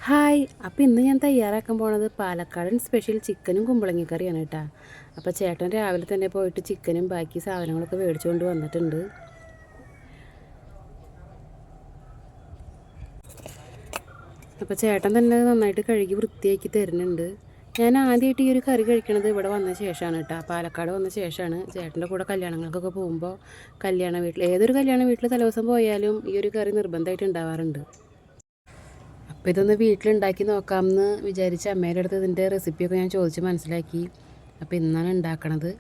Hi. അപ്പോൾ ഇന്ന് ഞാൻ തയ്യാറാക്കാൻ പോണത് പാലക്കാടൻ സ്പെഷ്യൽ ചിക്കനും കുമ്പളങ്ങ കറിയാണ് കേട്ടോ. അപ്പോൾ ചേട്ടൻ രാവിലെ തന്നെ പോയിട്ട് ചിക്കനും ബാക്കി സാധനങ്ങളൊക്കെ മേടിച്ചുകൊണ്ട് വന്നിട്ടുണ്ട്. അപ്പോൾ ചേട്ടൻ തന്നെ നന്നായിട്ട് കഴുകി വൃത്തിയാക്കി തരുന്നുണ്ട്. ഞാൻ ആദ്യമായിട്ട് ഈ ഒരു കറി കഴിക്കണത് ഇവിടെ വന്ന ശേഷമാണ് കേട്ടോ. പാലക്കാട് വന്ന ശേഷമാണ്. ചേട്ടൻ്റെ കൂടെ കല്യാണങ്ങൾക്കൊക്കെ പോകുമ്പോൾ ഏതൊരു കല്യാണ വീട്ടിൽ തലേദിവസം പോയാലും ഈ ഒരു കറി നിർബന്ധമായിട്ട് ഉണ്ടാവാറുണ്ട്. അപ്പോൾ ഇതൊന്ന് വീട്ടിലുണ്ടാക്കി നോക്കാമെന്ന് വിചാരിച്ച് അമ്മയുടെ അടുത്ത് ഇതിൻ്റെ റെസിപ്പിയൊക്കെ ഞാൻ ചോദിച്ച് മനസ്സിലാക്കി. അപ്പോൾ ഇന്നാണ് ഉണ്ടാക്കണത്.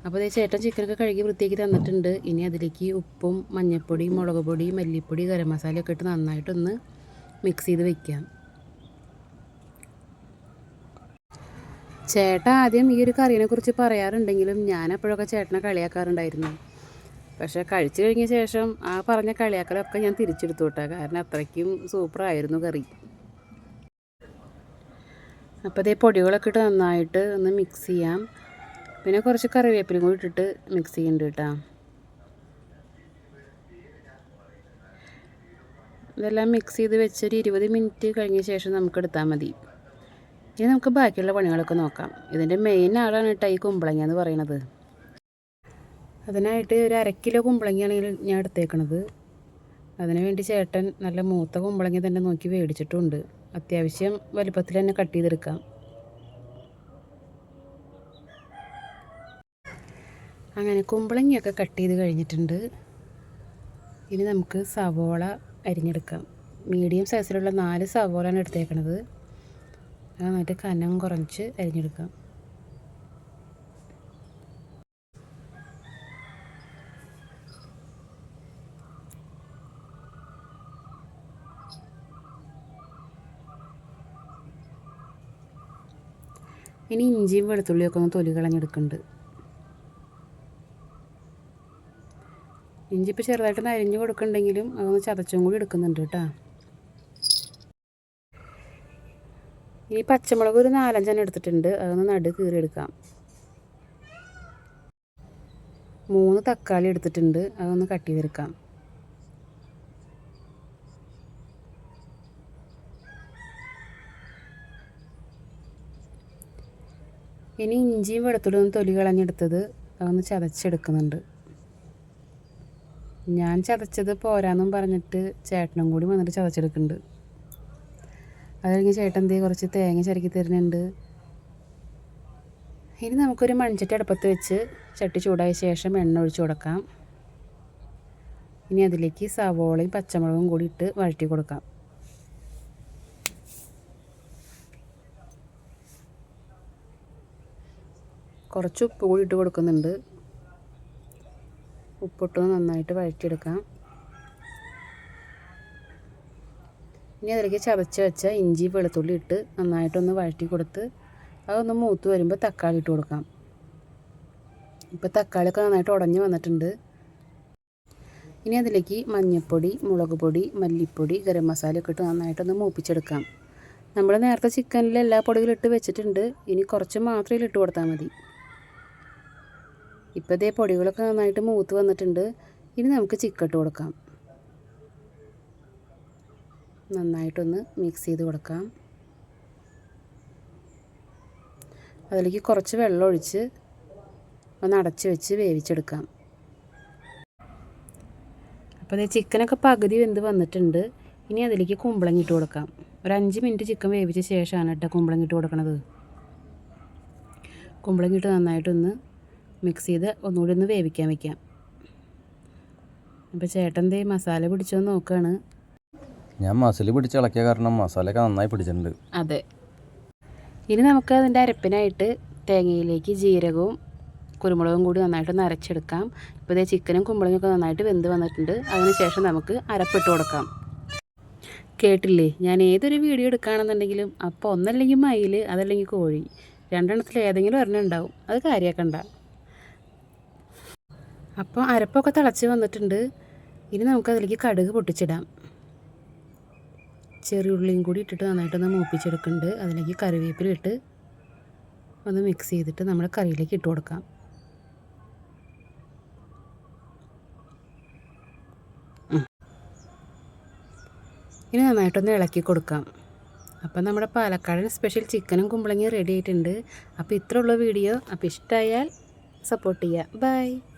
അപ്പോൾ അതേ ചേട്ടൻ ചിക്കനൊക്കെ കഴുകി വൃത്തിയാക്കി തന്നിട്ടുണ്ട്. ഇനി അതിലേക്ക് ഉപ്പും മഞ്ഞൾപ്പൊടി, മുളക് പൊടി, മല്ലിപ്പൊടി, ഗരം മസാലയൊക്കെ ഇട്ട് നന്നായിട്ടൊന്ന് മിക്സ് ചെയ്ത് വെക്കാം. ചേട്ടൻ ആദ്യം ഈ ഒരു കറീനെ കുറിച്ച് പറയാറുണ്ടെങ്കിലും ഞാൻ അപ്പോഴൊക്കെ ചേട്ടനെ കളിയാക്കാറുണ്ടായിരുന്നു. പക്ഷേ കഴിച്ചു കഴിഞ്ഞ ശേഷം ആ പറഞ്ഞ കളിയാക്കലൊക്കെ ഞാൻ തിരിച്ചെടുത്തു കേട്ടോ. കാരണം അത്രയ്ക്കും സൂപ്പറായിരുന്നു കറി. അപ്പോൾ ഇതേ പൊടികളൊക്കെ ഇട്ട് നന്നായിട്ട് ഒന്ന് മിക്സ് ചെയ്യാം. പിന്നെ കുറച്ച് കറിവേപ്പിലയും കൂടി ഇട്ടിട്ട് മിക്സ് ചെയ്യുന്നുണ്ട് കേട്ടോ. ഇതെല്ലാം മിക്സ് ചെയ്ത് വെച്ചൊരു 20 മിനിറ്റ് കഴിഞ്ഞ ശേഷം നമുക്ക് എടുത്താൽ മതി. ഇനി നമുക്ക് ബാക്കിയുള്ള പണികളൊക്കെ നോക്കാം. ഇതിൻ്റെ മെയിൻ ആളാണ് കേട്ടോ ഈ കുമ്പളങ്ങ എന്ന് പറയുന്നത്. അതിനായിട്ട് ഒരു 1/2 കിലോ കുമ്പളങ്ങയാണ് ഞാൻ എടുത്തേക്കണത്. അതിനു വേണ്ടി ചേട്ടൻ നല്ല മൂത്ത കുമ്പളങ്ങ തന്നെ നോക്കി മേടിച്ചിട്ടുണ്ട്. അത്യാവശ്യം വലുപ്പത്തിൽ തന്നെ കട്ട് ചെയ്തെടുക്കാം. അങ്ങനെ കുമ്പളങ്ങയൊക്കെ കട്ട് ചെയ്ത് കഴിഞ്ഞിട്ടുണ്ട്. ഇനി നമുക്ക് സവോള അരിഞ്ഞെടുക്കാം. മീഡിയം സൈസിലുള്ള 4 സവോളയാണ് എടുത്തേക്കണത്. നന്നായിട്ട് കനം കുറച്ച് അരിഞ്ഞെടുക്കാം. ഇനി ഇഞ്ചിയും വെളുത്തുള്ളിയൊക്കെ ഒന്ന് തൊലി കളഞ്ഞെടുക്കുന്നുണ്ട്. ഇഞ്ചി ഇപ്പോൾ ചെറുതായിട്ടൊന്ന് അരിഞ്ഞ് കൊടുക്കുന്നുണ്ടെങ്കിലും അതൊന്ന് ചതച്ചും കൂടി എടുക്കുന്നുണ്ട് കേട്ടോ. ഇനി പച്ചമുളക് ഒരു 4-5 എടുത്തിട്ടുണ്ട്. അതൊന്ന് നടു കീറിയെടുക്കാം. 3 തക്കാളി എടുത്തിട്ടുണ്ട്. അതൊന്ന് കട്ട് ചെയ്തെടുക്കാം. ഇനി ഇഞ്ചിയും വെളുത്തുള്ളിയും ഒന്ന് തൊലി കളഞ്ഞെടുത്തത് അതൊന്ന് ചതച്ചെടുക്കുന്നുണ്ട്. ഞാൻ ചതച്ചത് പോരാന്നും പറഞ്ഞിട്ട് ചേട്ടനും കൂടി വന്നിട്ട് ചതച്ചെടുക്കുന്നുണ്ട്. അത് കഴിഞ്ഞ് ചേട്ടൻ കുറച്ച് തേങ്ങ ചിരക്കി തരുന്നുണ്ട്. ഇനി നമുക്കൊരു മൺചട്ടി അടുപ്പത്ത് വെച്ച് ചട്ടി ചൂടായ ശേഷം എണ്ണ ഒഴിച്ച് കൊടുക്കാം. ഇനി അതിലേക്ക് സവോളയും പച്ചമുളകും കൂടി ഇട്ട് വഴറ്റി കൊടുക്കാം. കുറച്ച് ഉപ്പ് കൂടി ഇട്ട് കൊടുക്കുന്നുണ്ട്. ഉപ്പിട്ട് നന്നായിട്ട് വഴറ്റിയെടുക്കാം. ഇനി അതിലേക്ക് ചതച്ച് വെച്ച ഇഞ്ചി വെളുത്തുള്ളി ഇട്ട് നന്നായിട്ടൊന്ന് വഴറ്റി കൊടുത്ത് അതൊന്ന് മൂത്ത് വരുമ്പോൾ തക്കാളി ഇട്ട് കൊടുക്കാം. ഇപ്പോൾ തക്കാളിയൊക്കെ നന്നായിട്ട് ഉടഞ്ഞ് വന്നിട്ടുണ്ട്. ഇനി അതിലേക്ക് മഞ്ഞൾപ്പൊടി, മുളക് പൊടി, മല്ലിപ്പൊടി, ഗരം മസാലയൊക്കെ ഇട്ട് നന്നായിട്ടൊന്ന് മൂപ്പിച്ചെടുക്കാം. നമ്മൾ നേരത്തെ ചിക്കനിൽ എല്ലാ പൊടികളും ഇട്ട് വെച്ചിട്ടുണ്ട്. ഇനി കുറച്ച് മാത്രമേ ഇട്ട് കൊടുത്താൽ മതി. ഇപ്പോൾ ഇതേ പൊടികളൊക്കെ നന്നായിട്ട് മൂത്ത് വന്നിട്ടുണ്ട്. ഇനി നമുക്ക് ചിക്കൻ ഇട്ട് കൊടുക്കാം. നന്നായിട്ടൊന്ന് മിക്സ് ചെയ്ത് കൊടുക്കാം. അതിലേക്ക് കുറച്ച് വെള്ളം ഒഴിച്ച് ഒന്ന് അടച്ച് വെച്ച് വേവിച്ചെടുക്കാം. അപ്പോൾ അതേ ചിക്കനൊക്കെ പകുതി വെന്ത് വന്നിട്ടുണ്ട്. ഇനി അതിലേക്ക് കുമ്പളങ്ങ ഇട്ട് കൊടുക്കാം. ഒരു 5 മിനിറ്റ് ചിക്കൻ വേവിച്ച ശേഷമാണ് കേട്ടോ കുമ്പളങ്ങ ഇട്ട് കൊടുക്കണത്. കുമ്പളങ്ങ ഇട്ട് നന്നായിട്ടൊന്ന് മിക്സ് ചെയ്ത് ഒന്നുകൂടി ഒന്ന് വേവിക്കാൻ വയ്ക്കാം. അപ്പോൾ ചേട്ടൻ മസാല പിടിച്ചോന്ന് നോക്കുകയാണ്. ഞാൻ മസാല പിടിച്ച് ഇളക്കിയ കാരണം മസാലയൊക്കെ നന്നായി പിടിച്ചിട്ടുണ്ട്. അതെ. ഇനി നമുക്ക് അതിൻ്റെ അരപ്പിനായിട്ട് തേങ്ങയിലേക്ക് ജീരകവും കുരുമുളകും കൂടി നന്നായിട്ടൊന്ന് അരച്ചെടുക്കാം. ഇപ്പോൾ ഇതേ ചിക്കനും കുമ്പളങ്ങയൊക്കെ നന്നായിട്ട് വെന്ത് വന്നിട്ടുണ്ട്. അതിനുശേഷം നമുക്ക് അരപ്പിട്ട് കൊടുക്കാം. കേട്ടില്ലേ, ഞാൻ ഏതൊരു വീഡിയോ എടുക്കുകയാണെന്നുണ്ടെങ്കിലും അപ്പോൾ ഒന്നല്ലെങ്കിൽ മയിൽ അതല്ലെങ്കിൽ കോഴി, രണ്ടെണ്ണത്തിൽ ഏതെങ്കിലും ഒരെണ്ണം ഉണ്ടാവും. അത് കാര്യമാക്കണ്ട. അപ്പോൾ അരപ്പൊക്കെ തിളച്ച് വന്നിട്ടുണ്ട്. ഇനി നമുക്കതിലേക്ക് കടുക് പൊട്ടിച്ചിടാം. ചെറിയുള്ളിയും കൂടി ഇട്ടിട്ട് നന്നായിട്ടൊന്ന് മൂപ്പിച്ചെടുക്കുന്നുണ്ട്. അതിലേക്ക് കറിവേപ്പില ഇട്ട് ഒന്ന് മിക്സ് ചെയ്തിട്ട് നമ്മുടെ കറിയിലേക്ക് ഇട്ട് കൊടുക്കാം. ഇനി നന്നായിട്ടൊന്ന് ഇളക്കി കൊടുക്കാം. അപ്പം നമ്മുടെ പാലക്കാടൻ സ്പെഷ്യൽ ചിക്കനും കുമ്പളങ്ങയും റെഡി ആയിട്ടുണ്ട്. അപ്പോൾ ഇത്രയുള്ള വീഡിയോ. അപ്പോൾ ഇഷ്ടമായാൽ സപ്പോർട്ട് ചെയ്യുക. ബൈ.